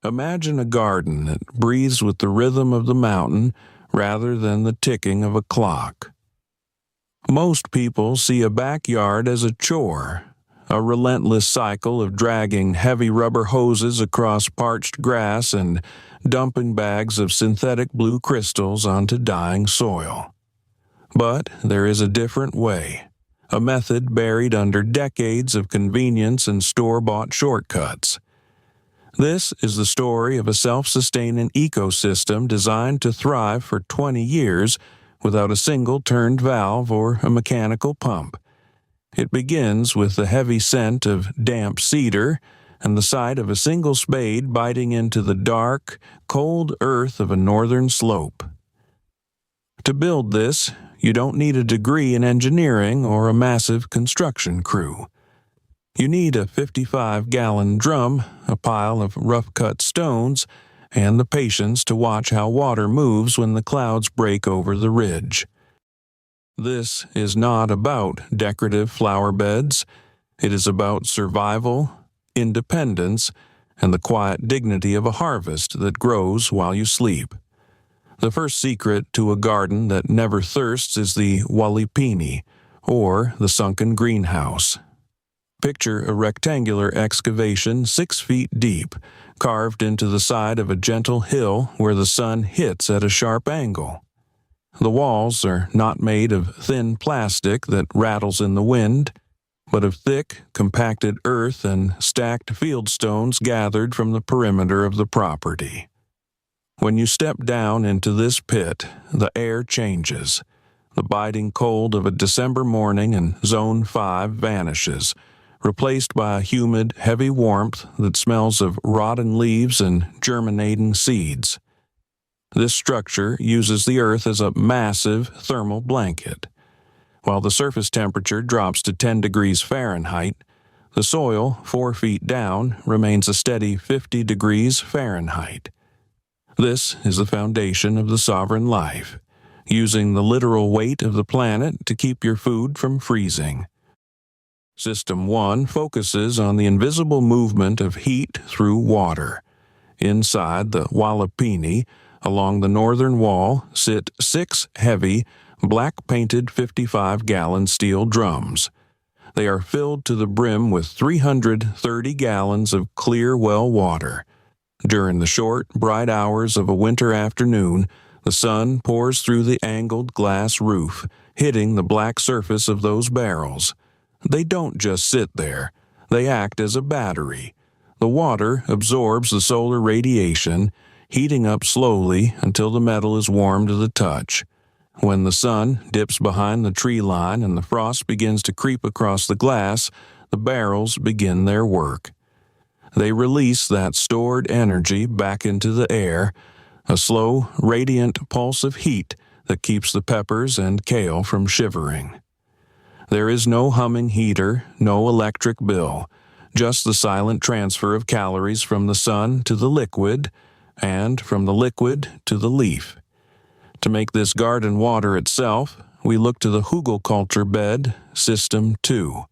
Imagine a garden that breathes with the rhythm of the mountain rather than the ticking of a clock. Most people see a backyard as a chore, a relentless cycle of dragging heavy rubber hoses across parched grass and dumping bags of synthetic blue crystals onto dying soil. But there is a different way, a method buried under decades of convenience and store-bought shortcuts. This is the story of a self-sustaining ecosystem designed to thrive for 20 years without a single turned valve or a mechanical pump. It begins with the heavy scent of damp cedar and the sight of a single spade biting into the dark, cold earth of a northern slope. To build this, you don't need a degree in engineering or a massive construction crew. You need a 55-gallon drum, a pile of rough-cut stones, and the patience to watch how water moves when the clouds break over the ridge. This is not about decorative flower beds. It is about survival, independence, and the quiet dignity of a harvest that grows while you sleep. The first secret to a garden that never thirsts is the Walipini, or the sunken greenhouse. Picture a rectangular excavation 6 feet deep, carved into the side of a gentle hill where the sun hits at a sharp angle. The walls are not made of thin plastic that rattles in the wind, but of thick, compacted earth and stacked field stones gathered from the perimeter of the property. When you step down into this pit, the air changes. The biting cold of a December morning in Zone 5 vanishes, replaced by a humid, heavy warmth that smells of rotten leaves and germinating seeds. This structure uses the earth as a massive thermal blanket. While the surface temperature drops to 10 degrees Fahrenheit, the soil 4 feet down remains a steady 50 degrees Fahrenheit. This is the foundation of the sovereign life, using the literal weight of the planet to keep your food from freezing. System 1 focuses on the invisible movement of heat through water. Inside the Walipini, along the northern wall, sit 6 heavy, black-painted 55-gallon steel drums. They are filled to the brim with 330 gallons of clear well water. During the short, bright hours of a winter afternoon, the sun pours through the angled glass roof, hitting the black surface of those barrels. They don't just sit there. They act as a battery. The water absorbs the solar radiation, heating up slowly until the metal is warm to the touch. When the sun dips behind the tree line and the frost begins to creep across the glass, the barrels begin their work. They release that stored energy back into the air, a slow, radiant pulse of heat that keeps the peppers and kale from shivering. There is no humming heater, no electric bill, just the silent transfer of calories from the sun to the liquid, and from the liquid to the leaf. To make this garden water itself, we look to the Hugelkultur bed, System 2.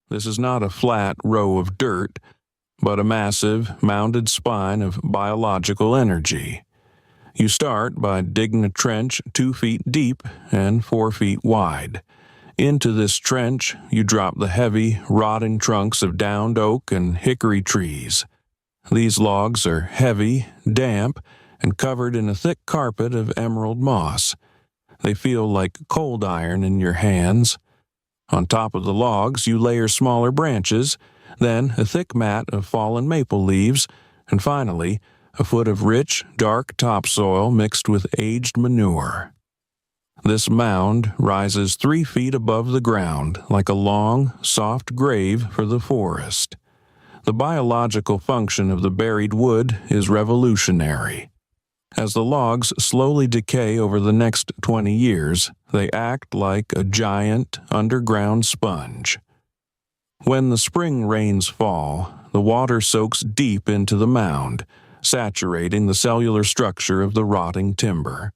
This is not a flat row of dirt, but a massive, mounded spine of biological energy. You start by digging a trench 2 feet deep and 4 feet wide. Into this trench, you drop the heavy, rotting trunks of downed oak and hickory trees. These logs are heavy, damp, and covered in a thick carpet of emerald moss. They feel like cold iron in your hands. On top of the logs, you layer smaller branches, then a thick mat of fallen maple leaves, and finally, a foot of rich, dark topsoil mixed with aged manure. This mound rises 3 feet above the ground like a long, soft grave for the forest. The biological function of the buried wood is revolutionary. As the logs slowly decay over the next 20 years, they act like a giant underground sponge. When the spring rains fall, the water soaks deep into the mound, saturating the cellular structure of the rotting timber.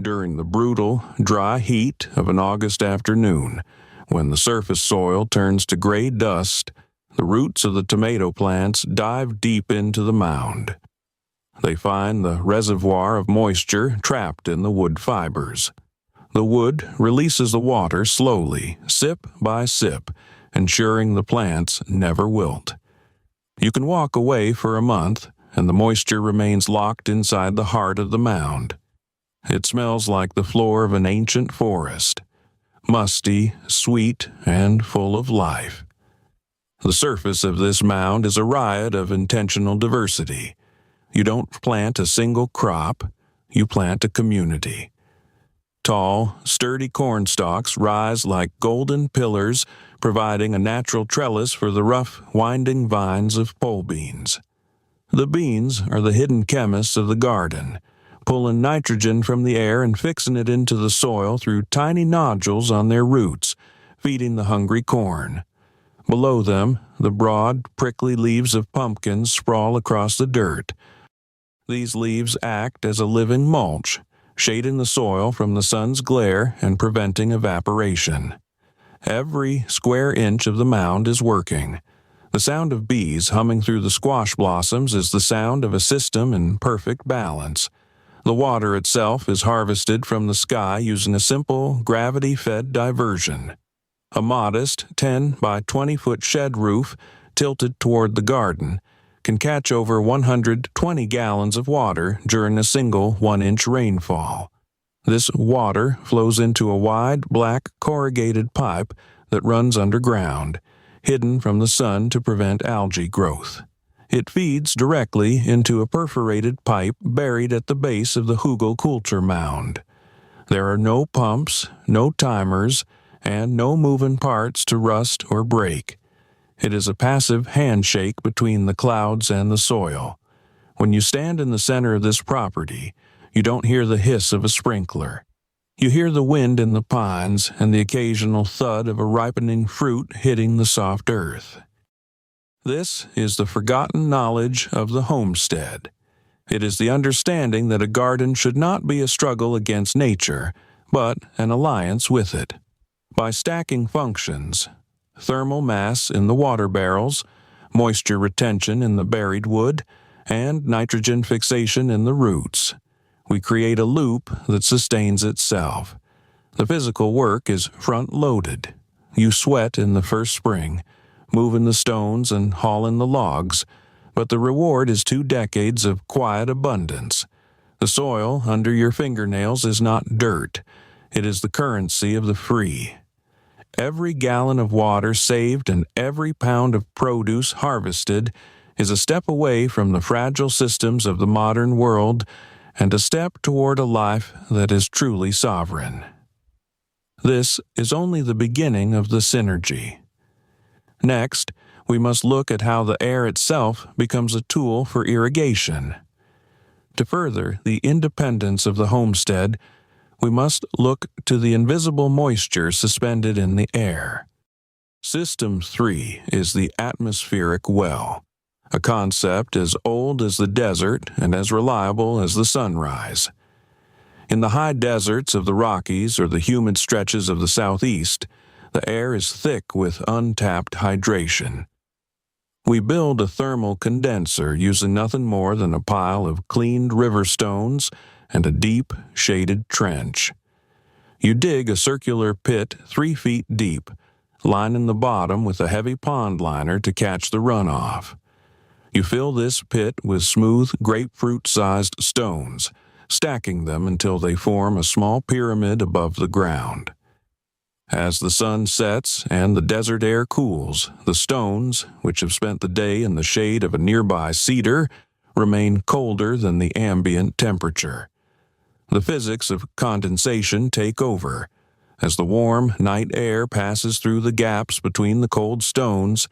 During the brutal, dry heat of an August afternoon, when the surface soil turns to gray dust, The roots of the tomato plants dive deep into the mound. They find the reservoir of moisture trapped in the wood fibers. The wood releases the water slowly, sip by sip, ensuring the plants never wilt. You can walk away for a month, and the moisture remains locked inside the heart of the mound. It smells like the floor of an ancient forest, musty, sweet, and full of life. The surface of this mound is a riot of intentional diversity. You don't plant a single crop, you plant a community. Tall, sturdy corn stalks rise like golden pillars, providing a natural trellis for the rough, winding vines of pole beans. The beans are the hidden chemists of the garden, pulling nitrogen from the air and fixing it into the soil through tiny nodules on their roots, feeding the hungry corn. Below them, the broad, prickly leaves of pumpkins sprawl across the dirt. These leaves act as a living mulch, shading the soil from the sun's glare and preventing evaporation. Every square inch of the mound is working. The sound of bees humming through the squash blossoms is the sound of a system in perfect balance. The water itself is harvested from the sky using a simple, gravity-fed diversion. A modest 10 by 20-foot shed roof, tilted toward the garden, can catch over 120 gallons of water during a single 1-inch rainfall. This water flows into a wide, black, corrugated pipe that runs underground, hidden from the sun to prevent algae growth. It feeds directly into a perforated pipe buried at the base of the Hugelkultur mound. There are no pumps, no timers, and no moving parts to rust or break. It is a passive handshake between the clouds and the soil. When you stand in the center of this property, you don't hear the hiss of a sprinkler. You hear the wind in the pines and the occasional thud of a ripening fruit hitting the soft earth. This is the forgotten knowledge of the homestead. It is the understanding that a garden should not be a struggle against nature, but an alliance with it. By stacking functions, thermal mass in the water barrels, moisture retention in the buried wood, and nitrogen fixation in the roots, we create a loop that sustains itself. The physical work is front-loaded. You sweat in the first spring, moving the stones and hauling the logs, but the reward is 2 decades of quiet abundance. The soil under your fingernails is not dirt. It is the currency of the free. Every gallon of water saved and every pound of produce harvested is a step away from the fragile systems of the modern world and a step toward a life that is truly sovereign. This is only the beginning of the synergy. Next, we must look at how the air itself becomes a tool for irrigation. To further the independence of the homestead, we must look to the invisible moisture suspended in the air. System 3 is the atmospheric well, a concept as old as the desert and as reliable as the sunrise. In the high deserts of the Rockies or the humid stretches of the southeast, the air is thick with untapped hydration. We build a thermal condenser using nothing more than a pile of cleaned river stones and a deep, shaded trench. You dig a circular pit 3 feet deep, lining the bottom with a heavy pond liner to catch the runoff. You fill this pit with smooth, grapefruit-sized stones, stacking them until they form a small pyramid above the ground. As the sun sets and the desert air cools, the stones, which have spent the day in the shade of a nearby cedar, remain colder than the ambient temperature. The physics of condensation take over. As the warm night air passes through the gaps between the cold stones,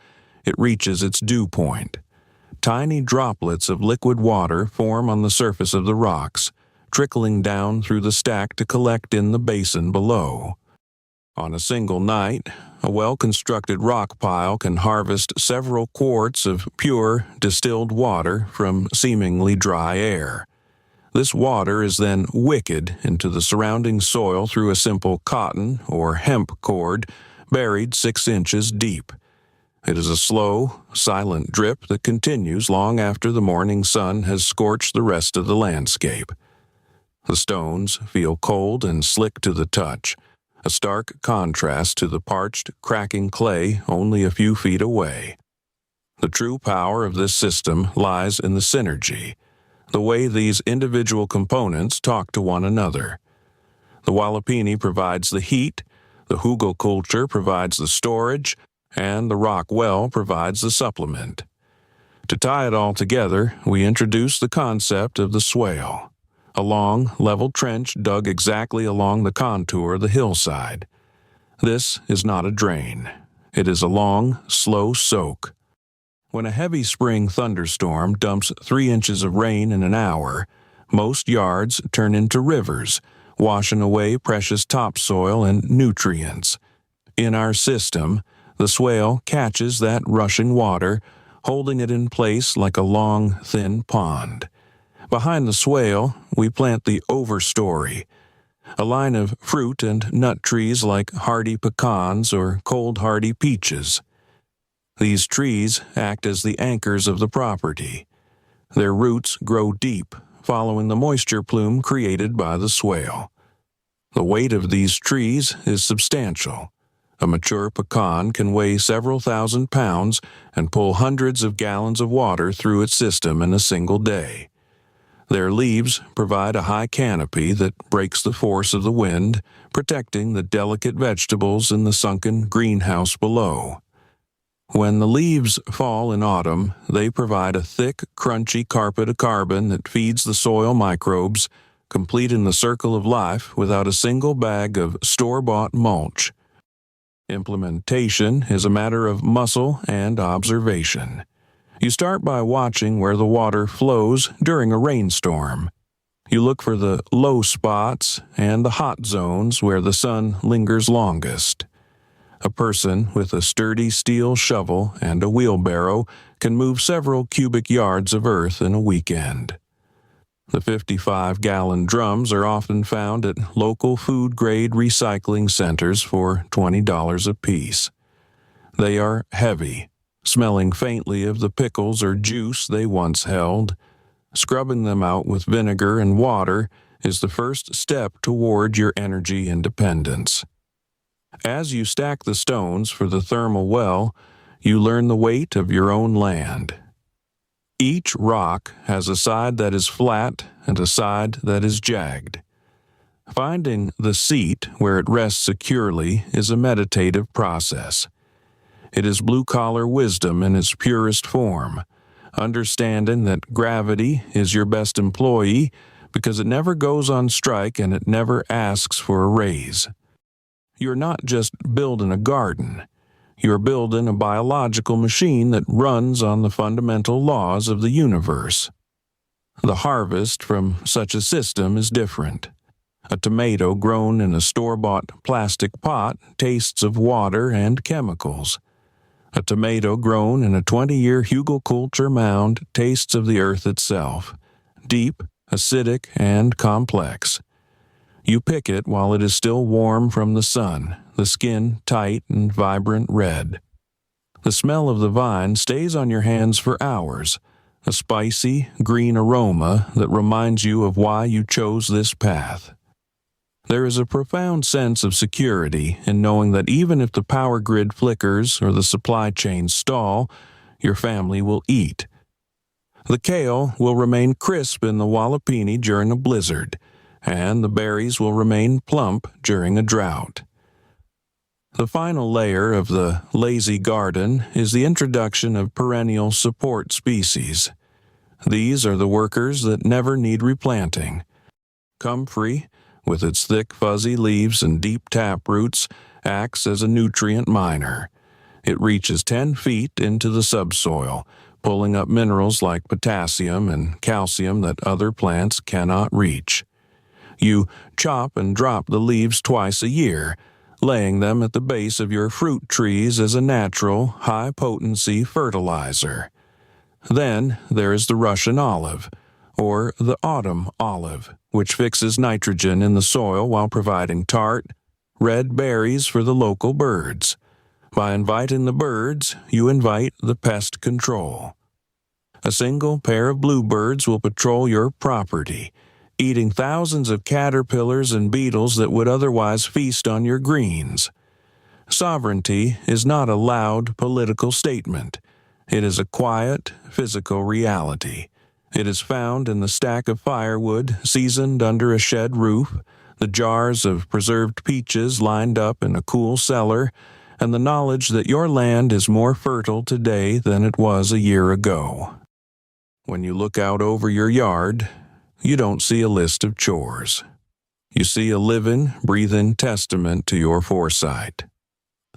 it reaches its dew point. Tiny droplets of liquid water form on the surface of the rocks, trickling down through the stack to collect in the basin below. On a single night, a well-constructed rock pile can harvest several quarts of pure, distilled water from seemingly dry air. This water is then wicked into the surrounding soil through a simple cotton or hemp cord buried 6 inches deep. It is a slow, silent drip that continues long after the morning sun has scorched the rest of the landscape. The stones feel cold and slick to the touch, a stark contrast to the parched, cracking clay only a few feet away. The true power of this system lies in the synergy, the way these individual components talk to one another. The Walipini provides the heat, the Hugelkultur provides the storage, and the rock well provides the supplement. To tie it all together, we introduce the concept of the swale, a long, level trench dug exactly along the contour of the hillside. This is not a drain. It is a long, slow soak. When a heavy spring thunderstorm dumps 3 inches of rain in an hour, most yards turn into rivers, washing away precious topsoil and nutrients. In our system, the swale catches that rushing water, holding it in place like a long, thin pond. Behind the swale, we plant the overstory, a line of fruit and nut trees like hardy pecans or cold hardy peaches. These trees act as the anchors of the property. Their roots grow deep, following the moisture plume created by the swale. The weight of these trees is substantial. A mature pecan can weigh several thousand pounds and pull hundreds of gallons of water through its system in a single day. Their leaves provide a high canopy that breaks the force of the wind, protecting the delicate vegetables in the sunken greenhouse below. When the leaves fall in autumn, they provide a thick, crunchy carpet of carbon that feeds the soil microbes, completing the circle of life without a single bag of store-bought mulch. Implementation is a matter of muscle and observation. You start by watching where the water flows during a rainstorm. You look for the low spots and the hot zones where the sun lingers longest. A person with a sturdy steel shovel and a wheelbarrow can move several cubic yards of earth in a weekend. The 55-gallon drums are often found at local food-grade recycling centers for $20 apiece. They are heavy, smelling faintly of the pickles or juice they once held. Scrubbing them out with vinegar and water is the first step toward your energy independence. As you stack the stones for the thermal well, you learn the weight of your own land. Each rock has a side that is flat and a side that is jagged. Finding the seat where it rests securely is a meditative process. It is blue-collar wisdom in its purest form, understanding that gravity is your best employee because it never goes on strike and it never asks for a raise. You're not just building a garden. You're building a biological machine that runs on the fundamental laws of the universe. The harvest from such a system is different. A tomato grown in a store-bought plastic pot tastes of water and chemicals. A tomato grown in a 20-year Hugelkultur mound tastes of the earth itself, deep, acidic, and complex. You pick it while it is still warm from the sun, the skin tight and vibrant red. The smell of the vine stays on your hands for hours, a spicy, green aroma that reminds you of why you chose this path. There is a profound sense of security in knowing that even if the power grid flickers or the supply chains stall, your family will eat. The kale will remain crisp in the Walipini during a blizzard, and the berries will remain plump during a drought. The final layer of the lazy garden is the introduction of perennial support species. These are the workers that never need replanting. Comfrey, with its thick fuzzy leaves and deep taproots, acts as a nutrient miner. It reaches 10 feet into the subsoil, pulling up minerals like potassium and calcium that other plants cannot reach. You chop and drop the leaves twice a year, laying them at the base of your fruit trees as a natural, high-potency fertilizer. Then there is the Russian olive, or the autumn olive, which fixes nitrogen in the soil while providing tart, red berries for the local birds. By inviting the birds, you invite the pest control. A single pair of bluebirds will patrol your property, eating thousands of caterpillars and beetles that would otherwise feast on your greens. Sovereignty is not a loud political statement. It is a quiet, physical reality. It is found in the stack of firewood seasoned under a shed roof, the jars of preserved peaches lined up in a cool cellar, and the knowledge that your land is more fertile today than it was a year ago. When you look out over your yard, you don't see a list of chores. You see a living, breathing testament to your foresight.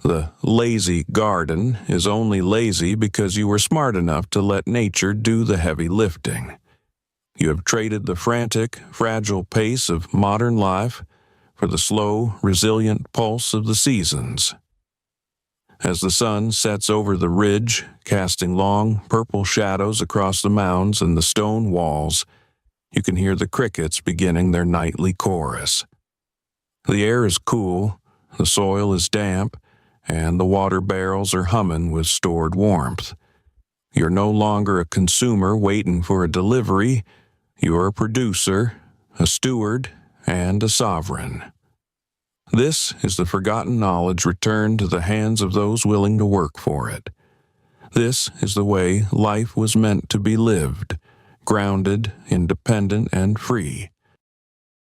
The lazy garden is only lazy because you were smart enough to let nature do the heavy lifting. You have traded the frantic, fragile pace of modern life for the slow, resilient pulse of the seasons. As the sun sets over the ridge, casting long, purple shadows across the mounds and the stone walls, you can hear the crickets beginning their nightly chorus. The air is cool, the soil is damp, and the water barrels are humming with stored warmth. You're no longer a consumer waiting for a delivery. You're a producer, a steward, and a sovereign. This is the forgotten knowledge returned to the hands of those willing to work for it. This is the way life was meant to be lived, grounded, independent, and free.